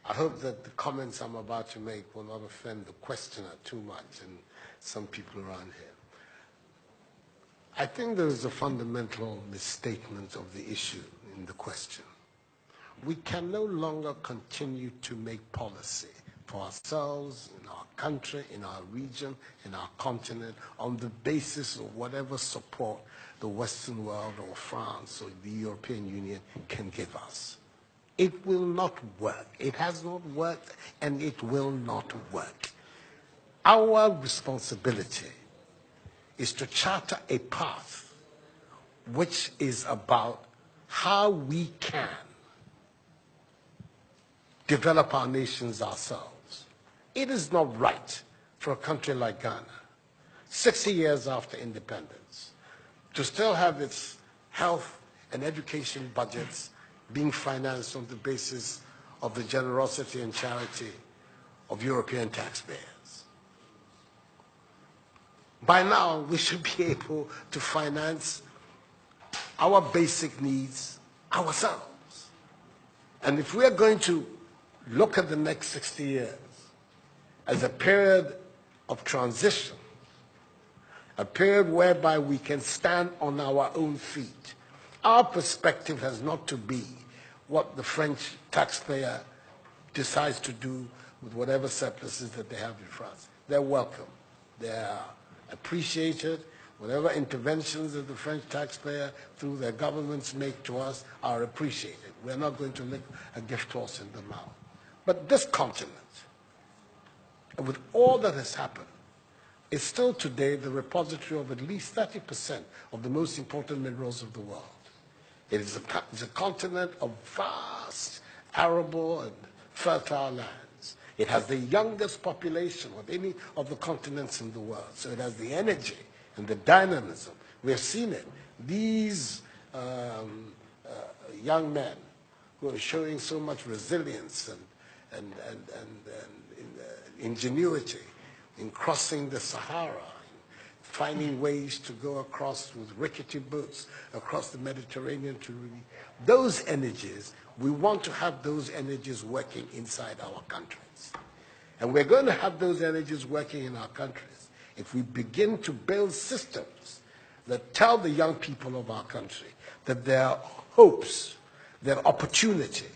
I hope that the comments I'm about to make will not offend the questioner too much and some people around here. I think there is a fundamental misstatement of the issue in the question. We can no longer continue to make policy for ourselves, in our country, in our region, in our continent, on the basis of whatever support the Western world or France or the European Union can give us. It will not work. It has not worked, and it will not work. Our responsibility is to charter a path which is about how we can develop our nations ourselves. It is not right for a country like Ghana, 60 years after independence, to still have its health and education budgets being financed on the basis of the generosity and charity of European taxpayers. By now, we should be able to finance our basic needs ourselves. And if we are going to look at the next 60 years as a period of transition, a period whereby we can stand on our own feet, our perspective has not to be what the French taxpayer decides to do with whatever surpluses that they have in France. They're welcome. They're appreciated. Whatever interventions that the French taxpayer through their governments make to us are appreciated. We're not going to lick a gift horse in the mouth. But this continent, with all that has happened, is still today the repository of at least 30% of the most important minerals of the world. It is a continent of vast, arable, and fertile lands. It has the youngest population of any of the continents in the world. So it has the energy and the dynamism. We have seen it. These young men who are showing so much resilience and ingenuity in crossing the Sahara, finding ways to go across with rickety boats across the Mediterranean to really, those energies, we want to have those energies working inside our countries. And we're going to have those energies working in our countries if we begin to build systems that tell the young people of our country that their hopes, their opportunity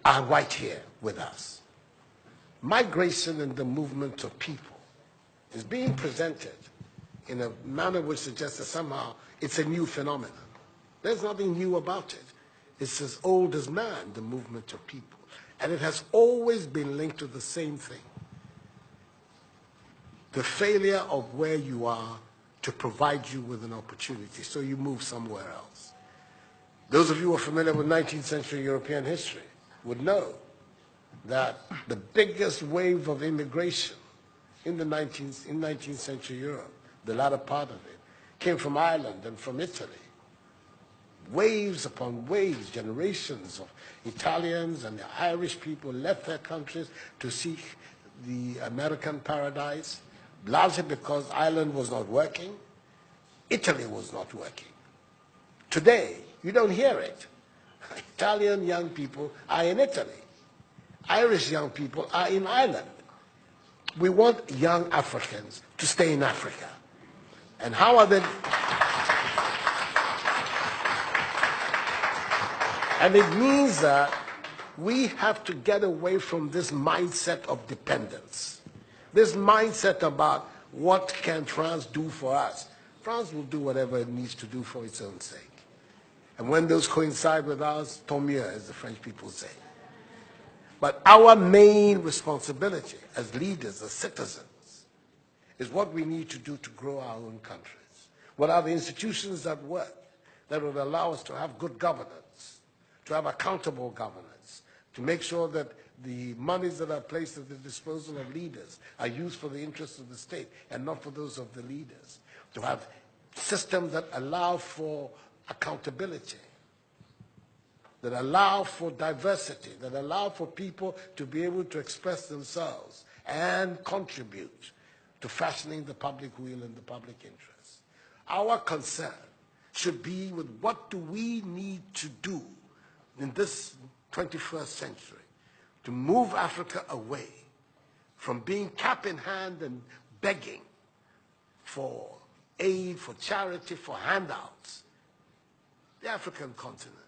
are right here with us. Migration and the movement of people is being presented in a manner which suggests that somehow it's a new phenomenon. There's nothing new about it. It's as old as man, the movement of people. And it has always been linked to the same thing. The failure of where you are to provide you with an opportunity, so you move somewhere else. Those of you who are familiar with 19th century European history would know that the biggest wave of immigration in 19th century Europe, the latter part of it, came from Ireland and from Italy. Waves upon waves, generations of Italians and the Irish people left their countries to seek the American paradise, largely because Ireland was not working, Italy was not working. Today, you don't hear it. Italian young people are in Italy. Irish young people are in Ireland. We want young Africans to stay in Africa. And how are they? And it means that we have to get away from this mindset of dependence. This mindset about what can France do for us. France will do whatever it needs to do for its own sake. And when those coincide with ours, tant mieux, as the French people say. But our main responsibility as leaders, as citizens, is what we need to do to grow our own countries. What are the institutions that work, that will allow us to have good governance, to have accountable governance, to make sure that the monies that are placed at the disposal of leaders are used for the interests of the state and not for those of the leaders, to have systems that allow for accountability, that allow for diversity, that allow for people to be able to express themselves and contribute to fashioning the public will and the public interest. Our concern should be with what do we need to do in this 21st century to move Africa away from being cap in hand and begging for aid, for charity, for handouts. The African continent,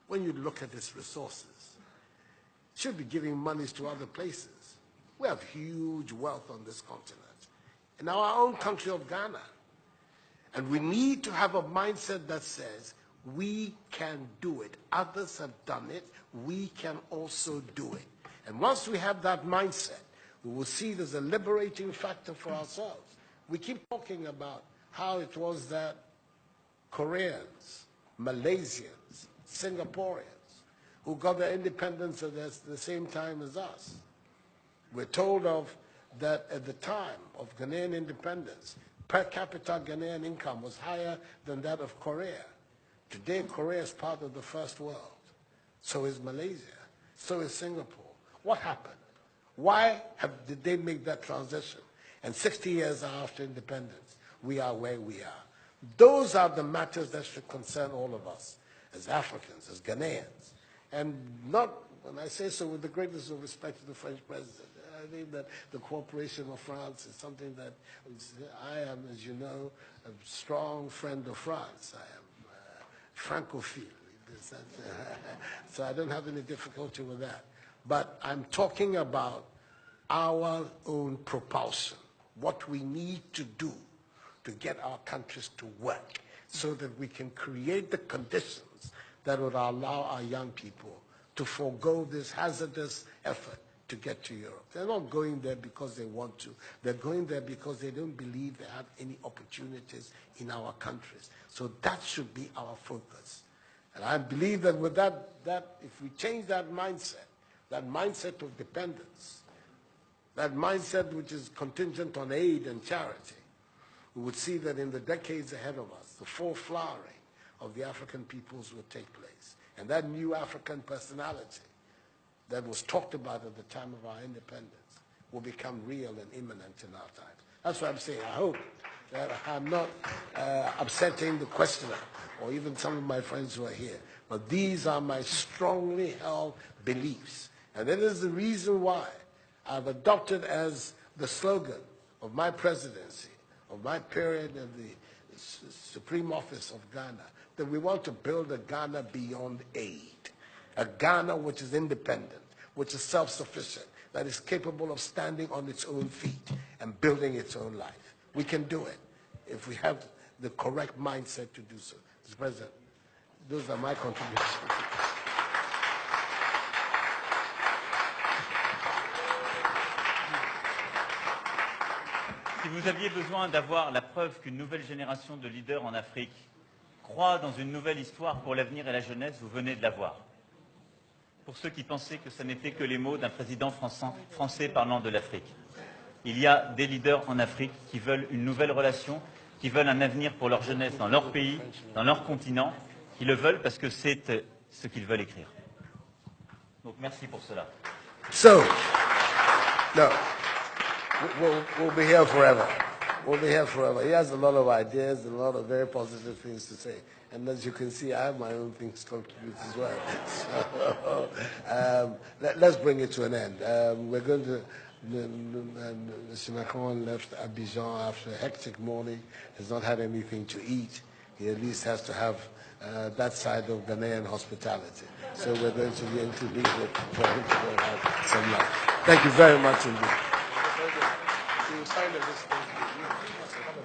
when you look at its resources, should be giving monies to other places. We have huge wealth on this continent, in our own country of Ghana. And we need to have a mindset that says, we can do it. Others have done it. We can also do it. And once we have that mindset, we will see there's a liberating factor for ourselves. We keep talking about how it was that Koreans, Malaysians, Singaporeans, who got their independence at the same time as us. We're told of that at the time of Ghanaian independence, per capita Ghanaian income was higher than that of Korea. Today, Korea is part of the first world. So is Malaysia. So is Singapore. What happened? Why did they make that transition? And 60 years after independence, we are where we are. Those are the matters that should concern all of us as Africans, as Ghanaians. And not, when I say so with the greatest of respect to the French president, I think that the cooperation of France is something that I am, as you know, a strong friend of France. I am Francophile. So I don't have any difficulty with that. But I'm talking about our own propulsion, what we need to do to get our countries to work so that we can create the conditions that would allow our young people to forego this hazardous effort to get to Europe. They're not going there because they want to. They're going there because they don't believe they have any opportunities in our countries. So that should be our focus. And I believe that with that if we change that mindset of dependence, that mindset which is contingent on aid and charity, we would see that in the decades ahead of us, the full flowering of the African peoples will take place. And that new African personality that was talked about at the time of our independence will become real and imminent in our time. That's what I'm saying. I hope that I'm not upsetting the questioner or even some of my friends who are here. But these are my strongly held beliefs. And that is the reason why I've adopted as the slogan of my presidency, of my period of the Supreme Office of Ghana, that we want to build a Ghana beyond aid, a Ghana which is independent, which is self-sufficient, that is capable of standing on its own feet and building its own life. We can do it if we have the correct mindset to do so. Mr. President, those are my contributions. Si vous aviez besoin d'avoir la preuve qu'une nouvelle génération de leaders en Afrique croit dans une nouvelle histoire pour l'avenir et la jeunesse, vous venez de l'avoir. Pour ceux qui pensaient que ce n'était que les mots d'un président français parlant de l'Afrique. Il y a des leaders en Afrique qui veulent une nouvelle relation, qui veulent un avenir pour leur jeunesse dans leur pays, dans leur continent, qui le veulent parce que c'est ce qu'ils veulent écrire. Donc merci pour cela. So, no. We'll be here forever. We'll be here forever. He has a lot of ideas and a lot of very positive things to say. And as you can see, I have my own things to contribute as well. So, let's bring it to an end. We're going to... Mr. Macron left Abidjan after a hectic morning. Has not had anything to eat. He at least has to have that side of Ghanaian hospitality. So we're going to be intervening for him to go have some lunch. Thank you very much indeed. You signed this thing. You must have a